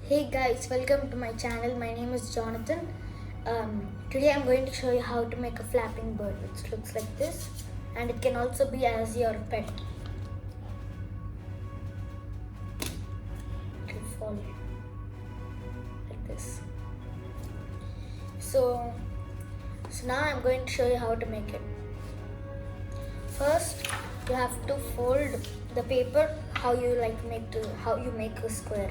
Hey guys, welcome to my channel. My name is Jonathan. Today I'm going to show you how to make a flapping bird which looks like this, and it can also be as your pet. It will fall like this. So now I'm going to show you how to make it. First, you have to fold the paper how you make a square.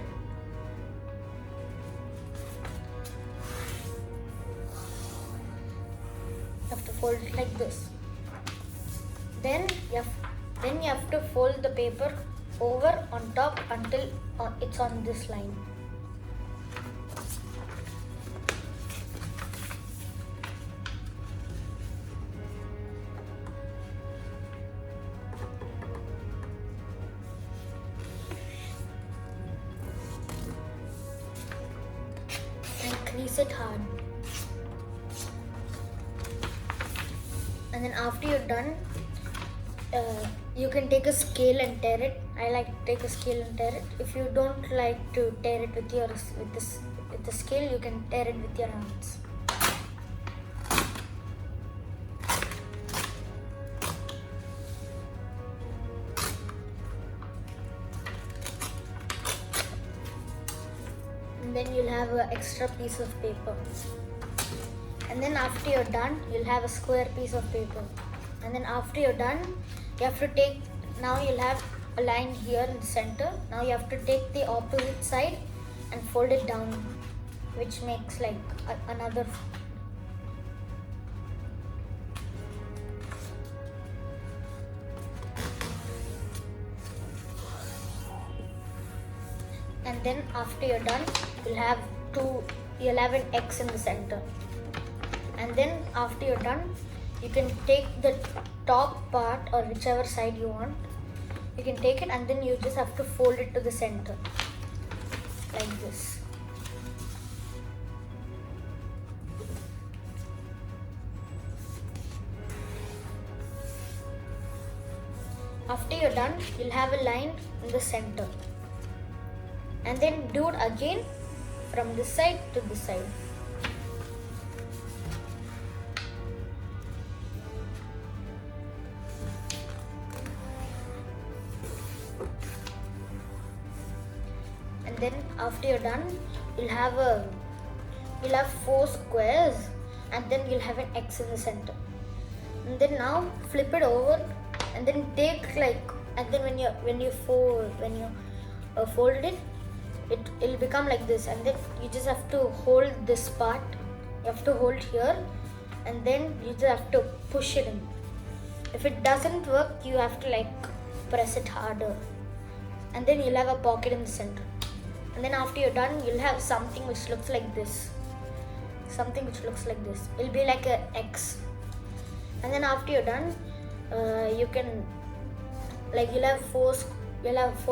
You have to fold it like this. Then you have to fold the paper over on top until it's on this line. And crease it hard. And then after you're done, you can take a scale and tear it. I like to take a scale and tear it. If you don't like to tear it with the scale, you can tear it with your hands. And then you'll have an extra piece of paper. And then after you're done, you'll have a square piece of paper. And then after you're done, you have to take, now you'll have a line here in the center. Now you have to take the opposite side and fold it down, which makes like another. And then after you're done, you'll have an X in the center. And then after you're done, you can take the top part or whichever side you want. You can take it and then you just have to fold it to the center like this. After you're done, you'll have a line in the center. And then do it again from this side to this side. And then after you're done, you'll have 4 squares, and then you'll have an X in the center. And then now flip it over, and then take and then when you fold it, it'll become like this. And then you just have to hold this part. You have to hold here, and then you just have to push it in. If it doesn't work, you have to press it harder, and then you'll have a pocket in the center. And then after you're done, you'll have something which looks like this. It'll be like a X. And then after you're done, you can you'll have 4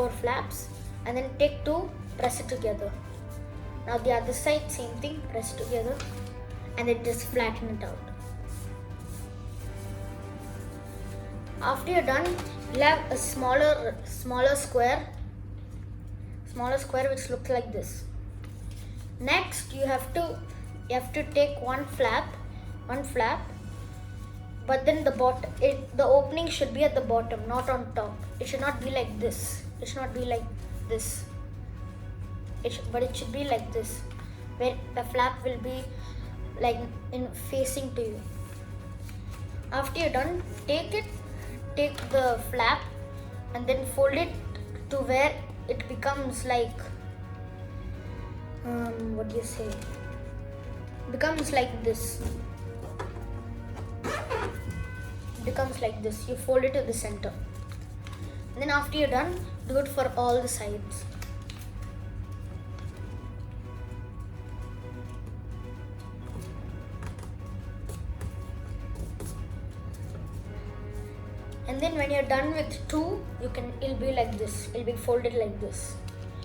flaps, and then take 2, press it together. Now the other side, same thing, press it together, and then just flatten it out. After you're done, you'll have a smaller square which looks like this. Next, you have to take one flap, but then the opening should be at the bottom, not on top. It should not be like this. It should not be like this. But it should be like this, where the flap will be facing to you. After you're done, take the flap and then fold it to where it becomes becomes like this. You fold it to the center. And then after you're done, do it for all the sides. And then when you're done with 2, it'll be like this. It'll be folded like this.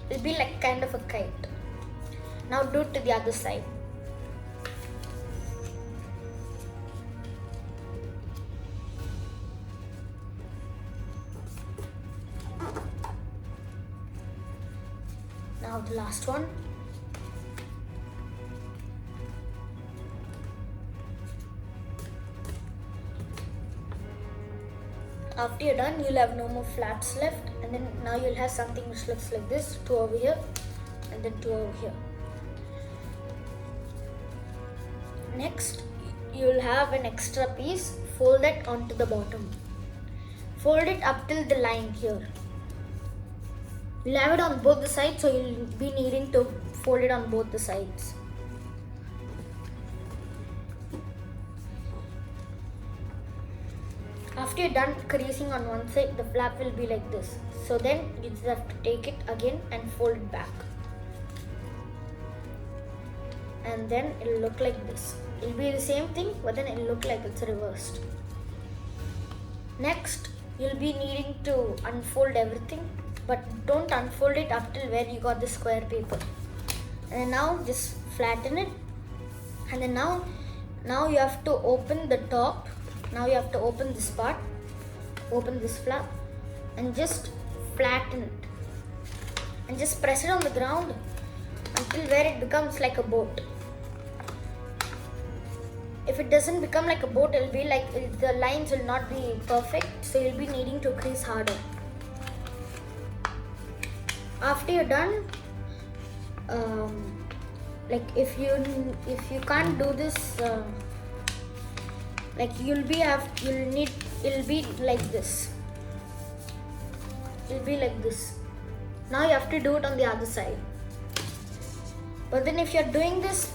It'll be like kind of a kite. Now do it to the other side. Now the last one, after you're done, you'll have no more flaps left, and then now you'll have something which looks like this, 2 over here and then 2 over here. Next, you'll have an extra piece, fold it onto the bottom. Fold it up till the line here. You'll have it on both the sides, so you'll be needing to fold it on both the sides. After you're done creasing on one side, the flap will be like this. So then you just have to take it again and fold it back. And then it'll look like this. It'll be the same thing, but then it'll look like it's reversed. Next, you'll be needing to unfold everything, but don't unfold it up till where you got the square paper. And then now just flatten it. And then now you have to open the top. Now you have to open this part, open this flap, and just flatten it. And just press it on the ground until where it becomes like a boat. If it doesn't become like a boat, it'll be like the lines will not be perfect, so you'll be needing to crease harder. After you're done, like if you can't do this, like it'll be like this. It'll be like this. Now you have to do it on the other side. But then if you're doing this,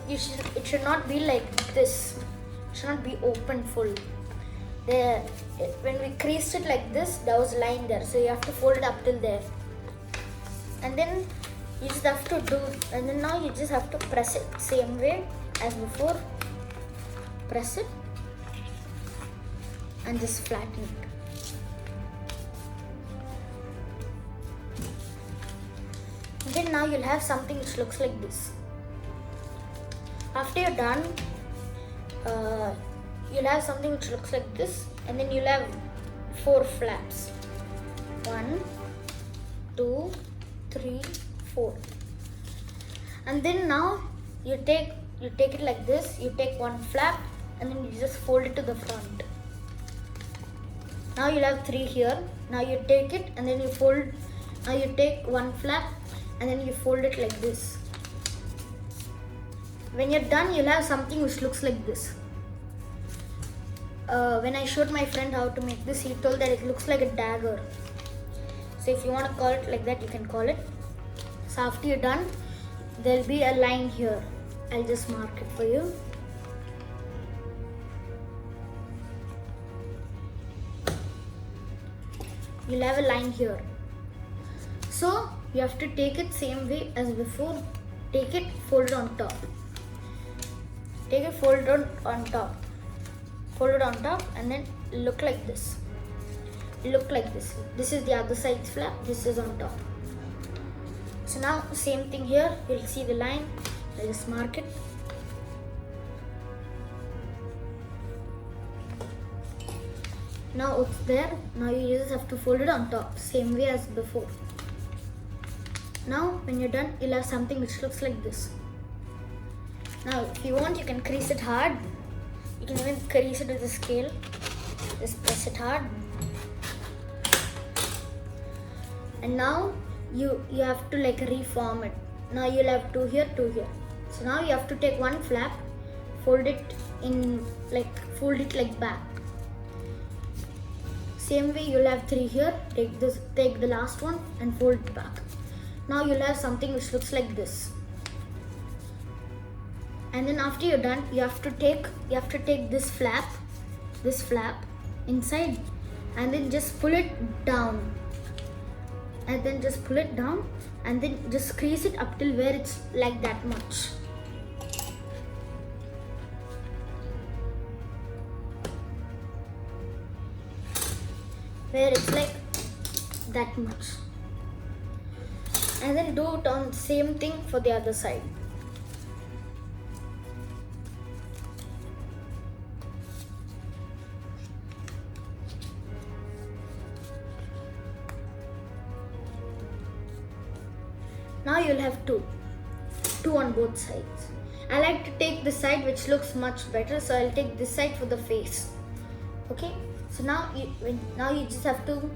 it should not be like this. It should not be open full. When we creased it like this, there was a line there, so you have to fold it up till there. And then you just have to and then now you just have to press it same way as before. Press it and just flatten it. And then now you'll have something which looks like this. After you're done, you'll have something which looks like this, and then you'll have 4 flaps. 1, 2, 3, 4. And then now you take it like this. You take 1 flap and then you just fold it to the front. Now you'll have 3 here. Now you take it and then you fold. Now you take 1 flap and then you fold it like this. When you're done, you'll have something which looks like this. When I showed my friend how to make this, he told that it looks like a dagger. So if you want to call it like that, you can call it. So after you're done, there'll be a line here. I'll just mark it for you. You'll have a line here. So you have to take it same way as before. Take it, fold it on top. Take it, fold it on top. Fold it on top and then look like this. Look like this. This is the other side's flap. This is on top. So now same thing here. You'll see the line. I'll just mark it. Now it's there. Now you just have to fold it on top, same way as before. Now when you're done, you'll have something which looks like this. Now if you want, you can crease it hard. You can even crease it with a scale. Just press it hard. And now you have to like reform it. Now you'll have 2 here, 2 here. So now you have to take 1 flap, fold it like back. Same way you'll have 3 here. Take the last one and fold it back. Now you'll have something which looks like this. And then after you're done, you have to take this flap inside, and then just pull it down. And then just pull it down and then just crease it up till where it's like that much. Where it's like that much. And then do it on the same thing for the other side. Now you'll have two on both sides. I like to take the side which looks much better, so I'll take this side for the face. Okay, So now you just have to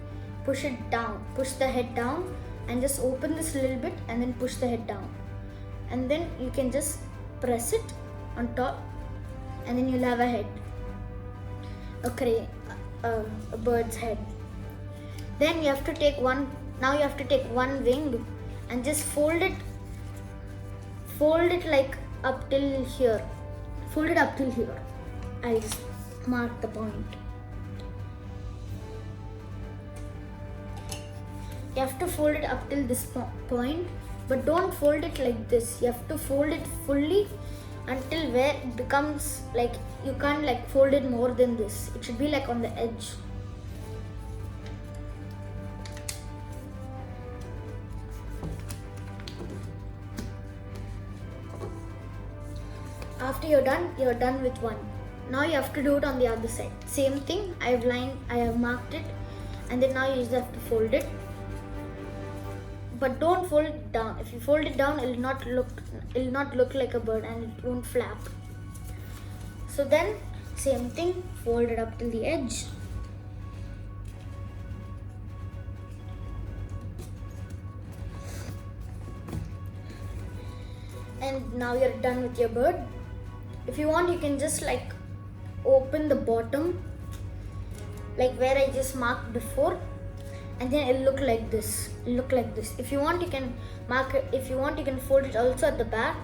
push it down, push the head down, and just open this a little bit and then push the head down, and then you can just press it on top, and then you'll have a head, a bird's head. Then you have to take one wing and just fold it like up till here. Fold it up till here. I'll just mark the point. You have to fold it up till this point, but don't fold it like this. You have to fold it fully until where it becomes like, you can't like fold it more than this. It should be like on the edge. After you're done with one. Now you have to do it on the other side. Same thing, I have marked it, and then now you just have to fold it. But don't fold it down. If you fold it down, it will not look like a bird and it won't flap. So then, same thing, fold it up till the edge. And now you're done with your bird. If you want, you can just like open the bottom, like where I just marked before, and then it'll look like this. If you want, you can mark it. If you want, you can fold it also at the back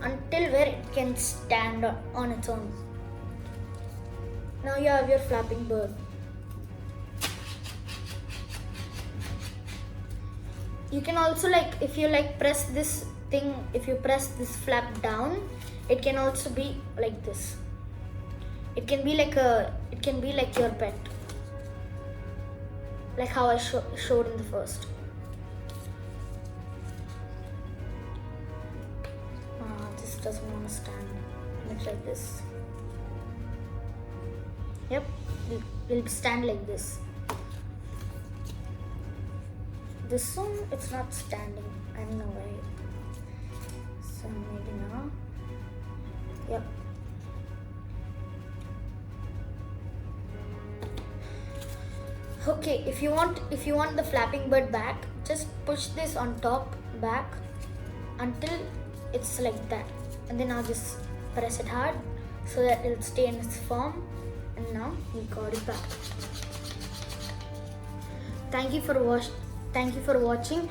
until where it can stand on its own. Now you have your flapping bird. You can also like, if you like press this thing, if you press this flap down, it can also be like this. It can be like your pet, like how I showed in the first. This doesn't want to stand. Looks like this. Yep, it'll stand like this. This one, it's not standing. I don't know why. So maybe now. Yep. Okay, if you want the flapping bird back, just push this on top back until it's like that, and then I'll just press it hard so that it'll stay in its form. And now you got it back. Thank you for watching.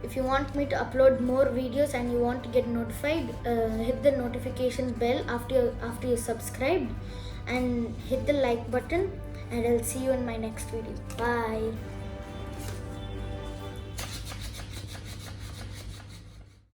If you want me to upload more videos and you want to get notified, hit the notification bell after you subscribed, and hit the like button, and I'll see you in my next video. Bye.